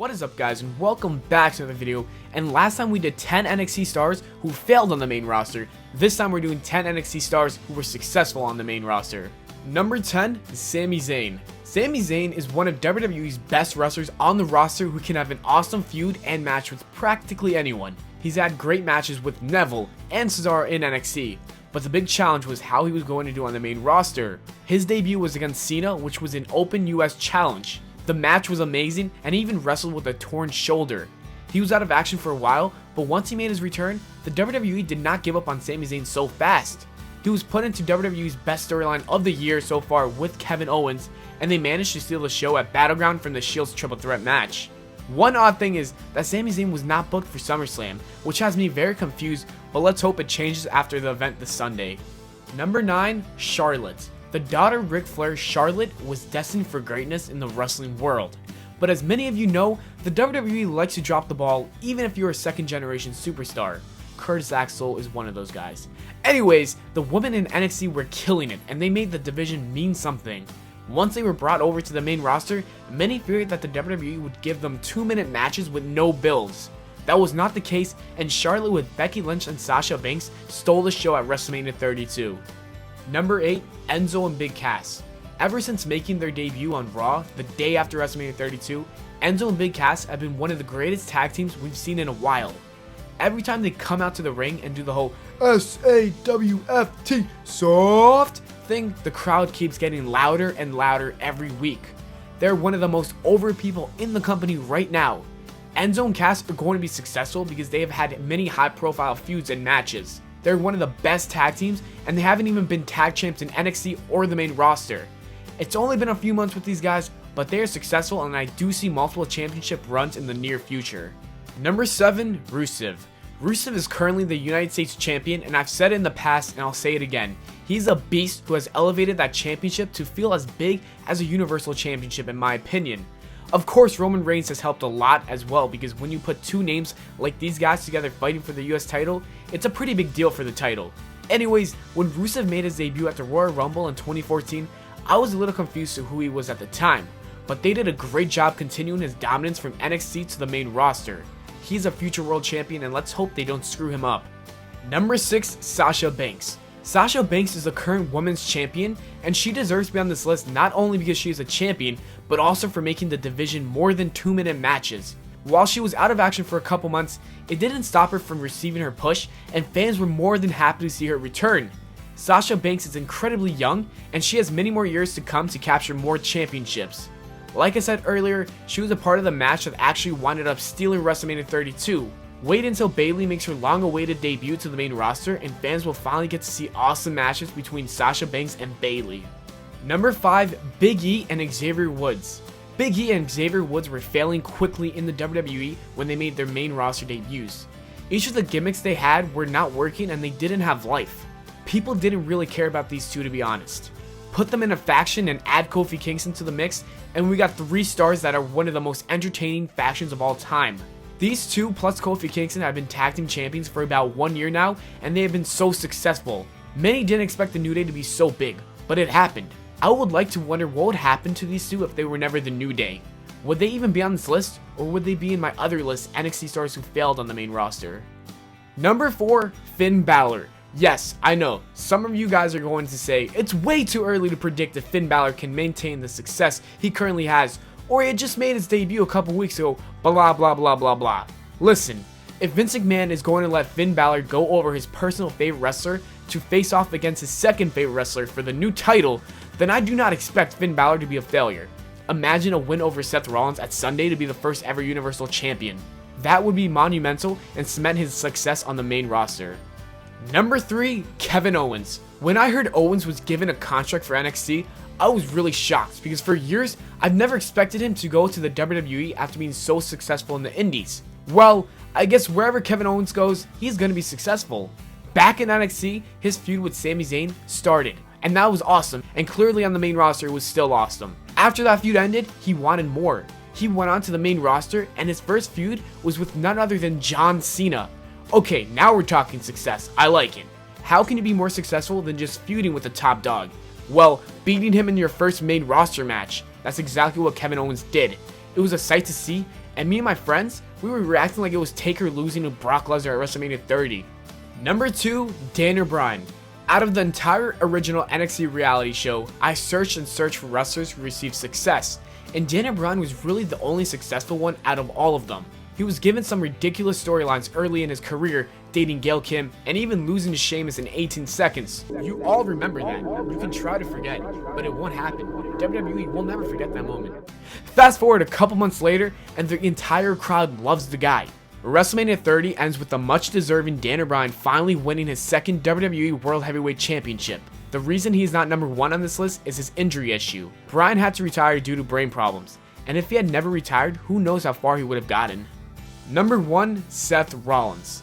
What is up, guys, and welcome back to another video. And last time we did 10 NXT stars who failed on the main roster. This time we're doing 10 NXT stars who were successful on the main roster. Number 10 is Sami Zayn. Sami Zayn is one of WWE's best wrestlers on the roster who can have an awesome feud and match with practically anyone. He's had great matches with Neville and Cesaro in NXT, but the big challenge was how he was going to do on the main roster. His debut was against Cena, which was an open US challenge. The match was amazing, and he even wrestled with a torn shoulder. He was out of action for a while, but once he made his return, the WWE did not give up on Sami Zayn so fast. He was put into WWE's best storyline of the year so far with Kevin Owens, and they managed to steal the show at Battleground from the Shield's triple threat match. One odd thing is that Sami Zayn was not booked for SummerSlam, which has me very confused, but let's hope it changes after the event this Sunday. Number 9, Charlotte. The daughter of Ric Flair, Charlotte, was destined for greatness in the wrestling world. But as many of you know, the WWE likes to drop the ball even if you're a second generation superstar. Curtis Axel is one of those guys. Anyways, the women in NXT were killing it, and they made the division mean something. Once they were brought over to the main roster, many feared that the WWE would give them 2-minute matches with no builds. That was not the case, and Charlotte with Becky Lynch and Sasha Banks stole the show at WrestleMania 32. Number 8, Enzo and Big Cast. Ever since making their debut on Raw the day after WrestleMania 32, Enzo and Big Cast have been one of the greatest tag teams we've seen in a while. Every time they come out to the ring and do the whole SAWFT soft thing, the crowd keeps getting louder and louder every week. They're one of the most over people in the company right now. Enzo and Cass are going to be successful because they have had many high profile feuds and matches. They're one of the best tag teams, and they haven't even been tag champs in NXT or the main roster. It's only been a few months with these guys, but they are successful, and I do see multiple championship runs in the near future. Number 7, Rusev. Rusev is currently the United States champion, and I've said it in the past and I'll say it again. He's a beast who has elevated that championship to feel as big as a Universal Championship in my opinion. Of course, Roman Reigns has helped a lot as well, because when you put two names like these guys together fighting for the US title, it's a pretty big deal for the title. Anyways, when Rusev made his debut at the Royal Rumble in 2014, I was a little confused to who he was at the time, but they did a great job continuing his dominance from NXT to the main roster. He's a future world champion, and let's hope they don't screw him up. Number 6, Sasha Banks. Sasha Banks is the current women's champion, and she deserves to be on this list not only because she is a champion, but also for making the division more than 2-minute matches. While she was out of action for a couple months, it didn't stop her from receiving her push, and fans were more than happy to see her return. Sasha Banks is incredibly young, and she has many more years to come to capture more championships. Like I said earlier, she was a part of the match that actually winded up stealing WrestleMania 32. Wait until Bayley makes her long-awaited debut to the main roster, and fans will finally get to see awesome matches between Sasha Banks and Bayley. Number 5, Big E and Xavier Woods. Big E and Xavier Woods were failing quickly in the WWE when they made their main roster debuts. Each of the gimmicks they had were not working, and they didn't have life. People didn't really care about these two, to be honest. Put them in a faction and add Kofi Kingston to the mix, and we got 3 stars that are one of the most entertaining factions of all time. These two plus Kofi Kingston have been tag team champions for about 1 year now, and they have been so successful. Many didn't expect the New Day to be so big, but it happened. I would like to wonder what would happen to these two if they were never the New Day. Would they even be on this list, or would they be in my other list, NXT stars who failed on the main roster? Number 4, Finn Balor. Yes, I know, some of you guys are going to say it's way too early to predict if Finn Balor can maintain the success he currently has, or he had just made his debut a couple weeks ago, blah blah blah blah blah. Listen, if Vince McMahon is going to let Finn Balor go over his personal favorite wrestler to face off against his second favorite wrestler for the new title, then I do not expect Finn Balor to be a failure. Imagine a win over Seth Rollins at Sunday to be the first ever Universal Champion. That would be monumental and cement his success on the main roster. Number 3, Kevin Owens. When I heard Owens was given a contract for NXT, I was really shocked because for years, I've never expected him to go to the WWE after being so successful in the Indies. Well, I guess wherever Kevin Owens goes, he's going to be successful. Back in NXT, his feud with Sami Zayn started, and that was awesome, and clearly on the main roster it was still awesome. After that feud ended, he wanted more. He went on to the main roster, and his first feud was with none other than John Cena. Okay, now we're talking success. I like it. How can you be more successful than just feuding with the top dog? Well, beating him in your first main roster match. That's exactly what Kevin Owens did. It was a sight to see, and me and my friends, we were reacting like it was Taker losing to Brock Lesnar at WrestleMania 30. Number 2, Daniel Bryan. Out of the entire original NXT reality show, I searched and searched for wrestlers who received success, and Daniel Bryan was really the only successful one out of all of them. He was given some ridiculous storylines early in his career, dating Gail Kim, and even losing to Sheamus in 18 seconds. You all remember that. You can try to forget, but it won't happen. WWE will never forget that moment. Fast forward a couple months later, and the entire crowd loves the guy. WrestleMania 30 ends with the much-deserving Daniel Bryan finally winning his second WWE World Heavyweight Championship. The reason he's not number 1 on this list is his injury issue. Bryan had to retire due to brain problems, and if he had never retired, who knows how far he would have gotten. Number 1, Seth Rollins.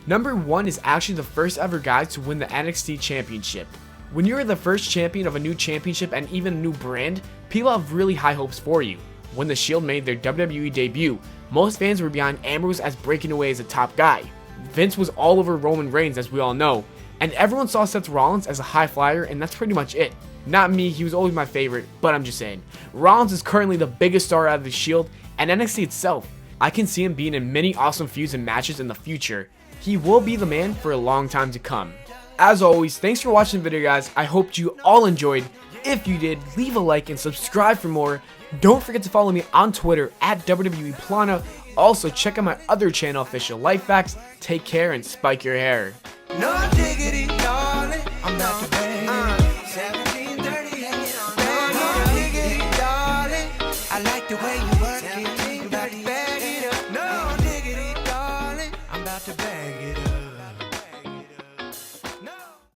Number 1 is actually the first ever guy to win the NXT Championship. When you're the first champion of a new championship and even a new brand, people have really high hopes for you. When the Shield made their WWE debut, most fans were behind Ambrose as breaking away as a top guy. Vince was all over Roman Reigns, as we all know, and everyone saw Seth Rollins as a high flyer, and that's pretty much it. Not me, he was always my favorite, but I'm just saying. Rollins is currently the biggest star out of the Shield and NXT itself. I can see him being in many awesome feuds and matches in the future. He will be the man for a long time to come. As always, thanks for watching the video, guys. I hope you all enjoyed. If you did, leave a like and subscribe for more. Don't forget to follow me on Twitter at WWE Pllana. Also, check out my other channel, Official Life Facts. Take care and spike your hair.